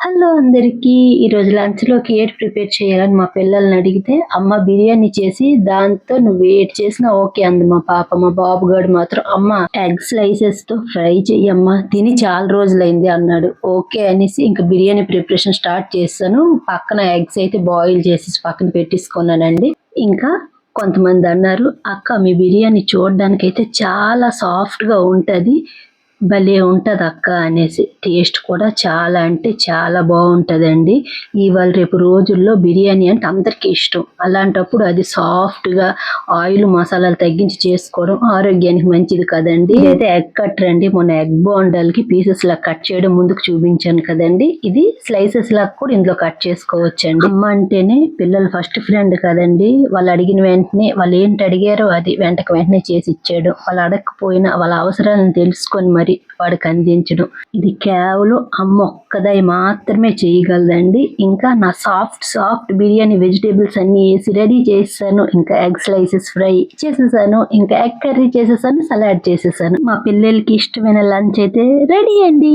Hello అందరికీ. ఈరోజు లంచ్‌లోకి ఏటి ప్రిపేర్ చేయాలని మా పిల్లల్ని అడిగితే, అమ్మ బిర్యానీ చేసి దాంతో నువ్వు ఏటి చేసినా ఓకే అంది మా పాప. మా బాబుగాడు మాత్రం అమ్మ ఎగ్ స్లైసెస్‌తో ఫ్రై చెయ్యమ్మా తిని చాలా రోజులైంది అన్నాడు. ఓకే అనేసి ఇంక బిర్యానీ ప్రిపరేషన్ స్టార్ట్ చేశాను. పక్కన ఎగ్స్ అయితే బాయిల్ చేసేసి పక్కన పెట్టేసుకున్నానండి. ఇంకా కొంతమంది అన్నారు, అక్క మీ బిర్యానీ చూడడానికైతే చాలా సాఫ్ట్‌గా ఉంటది. భలే ఉంటదక్క అనేసి. టేస్ట్ కూడా చాలా అంటే చాలా బావుంటదండి. ఇవాళ రేపు రోజుల్లో బిర్యానీ అంటే అందరికీ ఇష్టం. అలాంటప్పుడు అది సాఫ్ట్‌గా ఆయిల్, మసాలాలు తగ్గించి చేసుకోవడం ఆరోగ్యానికి మంచిది కదండీ! ఇదైతే ఎగ్ కట్టర్ అండి. మొన్న ఎగ్ బోండాలకి పీసెస్‌లా కట్ చేయడం ముందుకు చూపించాను కదండీ! ఇది స్లైసెస్‌లా కూడా ఇందులో కట్ చేసుకోవచ్చండి. అమ్మ అంటేనే పిల్లల ఫస్ట్ ఫ్రెండ్ కదండీ! వాళ్ళు అడిగిన వెంటనే వాళ్ళు ఏంటి అడిగారో అది వెంటకు వెంటనే చేసి ఇచ్చేయడం. వాళ్ళు అడగకపోయినా వాళ్ళ అవసరాలను తెలుసుకొని మరి వాడికి అందించడం. ఇది కేవలం అమ్మ ఒక్కదై మాత్రమే చేయగలదండి. ఇంకా నా సాఫ్ట్ బిర్యానీ వెజిటేబుల్స్ అన్నీ వేసి రెడీ చేసేసాను. ఇంకా ఎగ్ స్లైసెస్ ఫ్రై చేసేసాను. ఇంకా ఎగ్ కర్రీ చేసేసాను. సలాడ్ చేసేసాను. మా పిల్లలకి ఇష్టమైన లంచ్ అయితే రెడీ అండి.